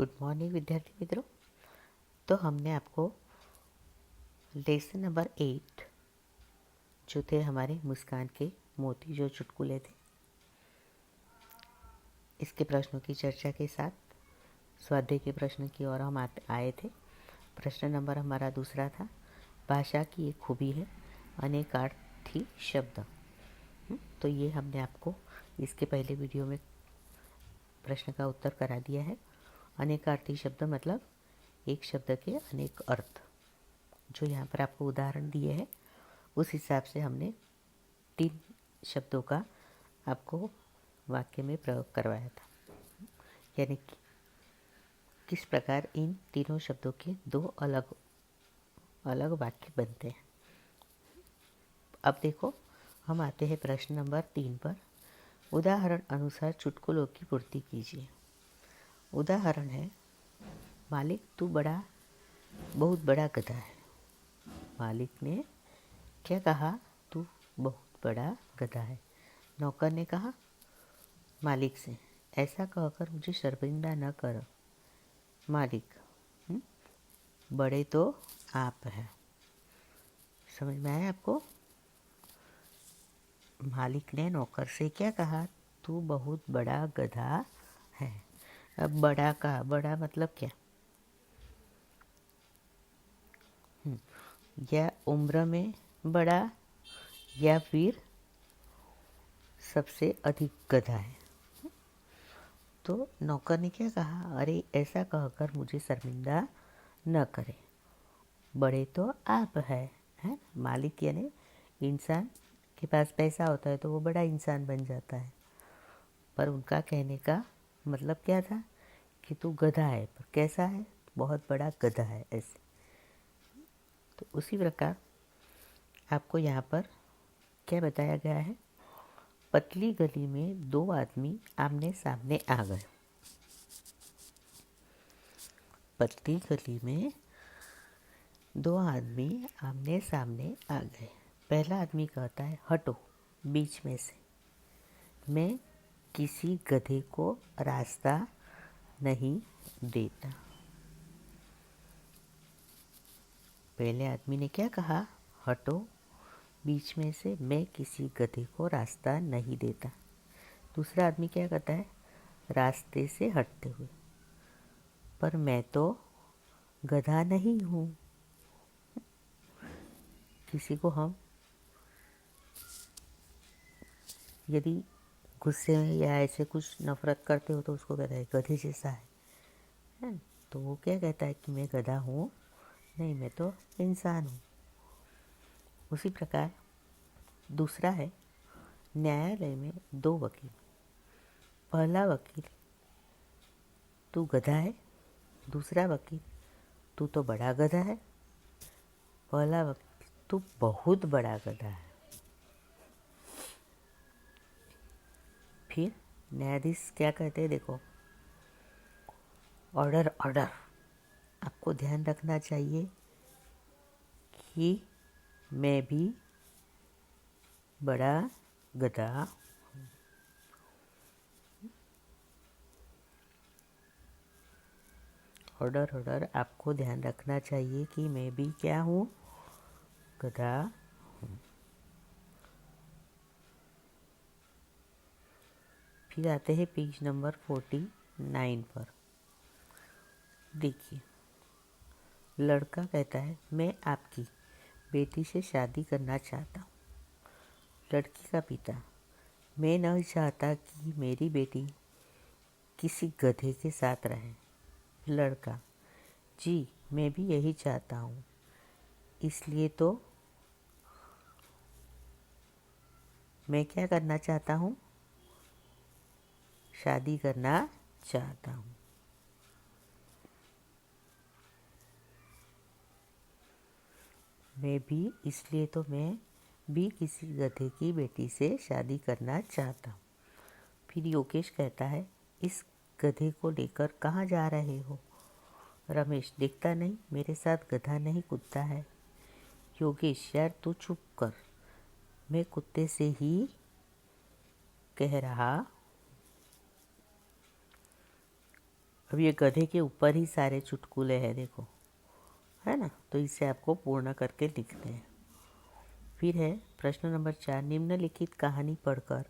Good morning विद्यार्थी मित्रों। तो हमने आपको लेसन नंबर 8 जो थे हमारे मुस्कान के मोती जो चुटकुले थे, इसके प्रश्नों की चर्चा के साथ स्वाध्याय के प्रश्न की ओर हम आए थे। प्रश्न नंबर हमारा दूसरा था, भाषा की एक खूबी है अनेकार्थी शब्द। तो ये हमने आपको इसके पहले वीडियो में प्रश्न का उत्तर करा दिया है। अनेकार्थी शब्द मतलब एक शब्द के अनेक अर्थ। जो यहाँ पर आपको उदाहरण दिए हैं उस हिसाब से हमने 3 शब्दों का आपको वाक्य में प्रयोग करवाया था, यानी कि किस प्रकार इन तीनों शब्दों के 2 अलग अलग वाक्य बनते हैं। अब देखो, हम आते हैं प्रश्न नंबर 3 पर। उदाहरण अनुसार चुटकुलों की पूर्ति कीजिए। उदाहरण है, मालिक तू बहुत बड़ा गधा है। मालिक ने क्या कहा? तू बहुत बड़ा गधा है। नौकर ने कहा मालिक से, ऐसा कहकर मुझे शर्मिंदा न करो। मालिक, बड़े तो आप हैं। समझ में आया आपको? मालिक ने नौकर से क्या कहा? तू बहुत बड़ा गधा है। अब बड़ा मतलब क्या? या उम्र में बड़ा या फिर सबसे अधिक गधा है। तो नौकर ने क्या कहा? अरे ऐसा कहकर मुझे शर्मिंदा न करे, बड़े तो आप हैं। मालिक यानी इंसान के पास पैसा होता है तो वो बड़ा इंसान बन जाता है, पर उनका कहने का मतलब क्या था कि तू गधा है, पर कैसा है? बहुत बड़ा गधा है, ऐसे। तो उसी प्रकार आपको यहाँ पर क्या बताया गया है? पतली गली में 2 आदमी आमने सामने आ गए। पतली गली में 2 आदमी आमने सामने आ गए। पहला आदमी कहता है, हटो बीच में से, मैं किसी गधे को रास्ता नहीं देता। पहले आदमी ने क्या कहा? हटो बीच में से, मैं किसी गधे को रास्ता नहीं देता। दूसरा आदमी क्या कहता है? रास्ते से हटते हुए, पर मैं तो गधा नहीं हूँ। किसी को हम यदि गुस्से में या ऐसे कुछ नफरत करते हो तो उसको कहता है गधे जैसा है। तो वो क्या कहता है कि मैं गधा हूँ नहीं, मैं तो इंसान हूँ। उसी प्रकार दूसरा है, न्यायालय में 2 वकील। पहला वकील, तू गधा है। दूसरा वकील, तू तो बड़ा गधा है। पहला वकील, तू बहुत बड़ा गधा है। फिर न्यायाधीश क्या कहते हैं? देखो, ऑर्डर ऑर्डर। आपको ध्यान रखना चाहिए कि मैं भी बड़ा गधा हूँ। Order order. आपको ध्यान रखना चाहिए कि मैं भी क्या हूँ? गधा हूँ। फिर आते हैं पेज नंबर 49 पर। देखिए, लड़का कहता है, मैं आपकी बेटी से शादी करना चाहता हूँ। लड़की का पिता, मैं नहीं चाहता कि मेरी बेटी किसी गधे के साथ रहे। लड़का, जी मैं भी यही चाहता हूँ, इसलिए तो मैं क्या करना चाहता हूँ? शादी करना चाहता हूँ। मैं भी किसी गधे की बेटी से शादी करना चाहता हूँ। फिर योगेश कहता है, इस गधे को लेकर कहाँ जा रहे हो? रमेश, देखता नहीं मेरे साथ गधा नहीं कूदता है। योगेश, यार तू चुप कर, मैं कुत्ते से ही कह रहा। अब ये गधे के ऊपर ही सारे चुटकुले हैं, देखो, है ना। तो इसे आपको पूर्ण करके लिखते हैं। फिर है प्रश्न नंबर 4, निम्नलिखित कहानी पढ़कर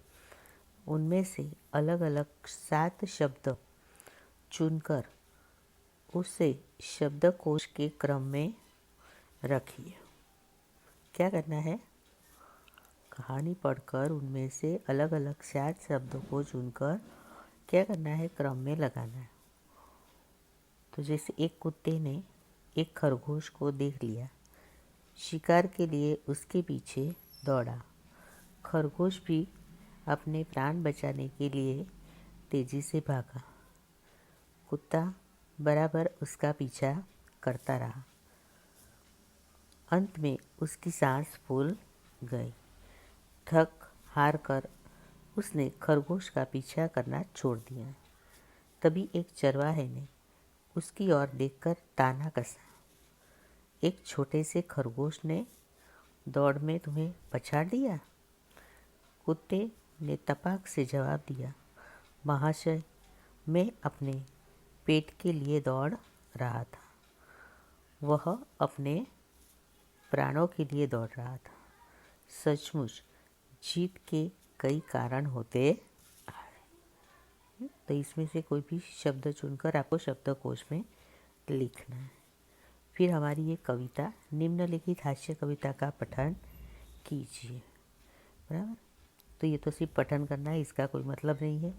उनमें से अलग अलग 7 शब्द चुनकर उसे शब्दकोश के क्रम में रखिए। क्या करना है? कहानी पढ़कर उनमें से अलग अलग 7 शब्दों को चुनकर क्या करना है? क्रम में लगाना है। तो जैसे एक कुत्ते ने एक खरगोश को देख लिया, शिकार के लिए उसके पीछे दौड़ा। खरगोश भी अपने प्राण बचाने के लिए तेजी से भागा। कुत्ता बराबर उसका पीछा करता रहा। अंत में उसकी सांस फूल गई। थक हार कर उसने खरगोश का पीछा करना छोड़ दिया। तभी एक चरवाहे ने उसकी ओर देखकर ताना कसा। एक छोटे से खरगोश ने दौड़ में तुम्हें पछाड़ दिया। कुत्ते ने तपाक से जवाब दिया, महाशय, मैं अपने पेट के लिए दौड़ रहा था। वह अपने प्राणों के लिए दौड़ रहा था। सचमुच जीत के कई कारण होते हैं। तो इसमें से कोई भी शब्द चुनकर आपको शब्दकोश में लिखना है। फिर हमारी ये कविता, निम्नलिखित हास्य कविता का पठन कीजिए। बराबर। तो ये तो सिर्फ पठन करना है, इसका कोई मतलब नहीं है।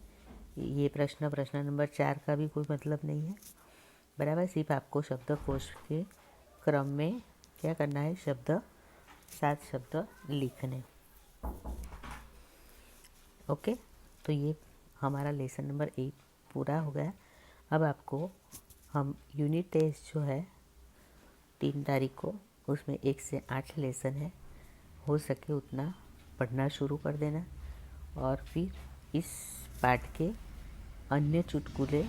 ये प्रश्न नंबर 4 का भी कोई मतलब नहीं है। बराबर। सिर्फ आपको शब्दकोश के क्रम में क्या करना है? 7 शब्द लिखने। ओके। तो ये हमारा लेसन नंबर 8 पूरा हो गया। अब आपको हम यूनिट टेस्ट जो है 3 तारीख को, उसमें 1 से 8 लेसन है, हो सके उतना पढ़ना शुरू कर देना। और फिर इस पाठ के अन्य चुटकुले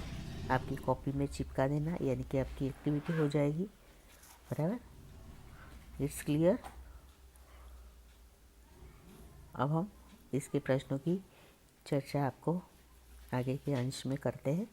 आपकी कॉपी में चिपका देना, यानी कि आपकी एक्टिविटी हो जाएगी। बराबर। It's clear. अब हम इसके प्रश्नों की चर्चा आपको आगे के अंश में करते हैं।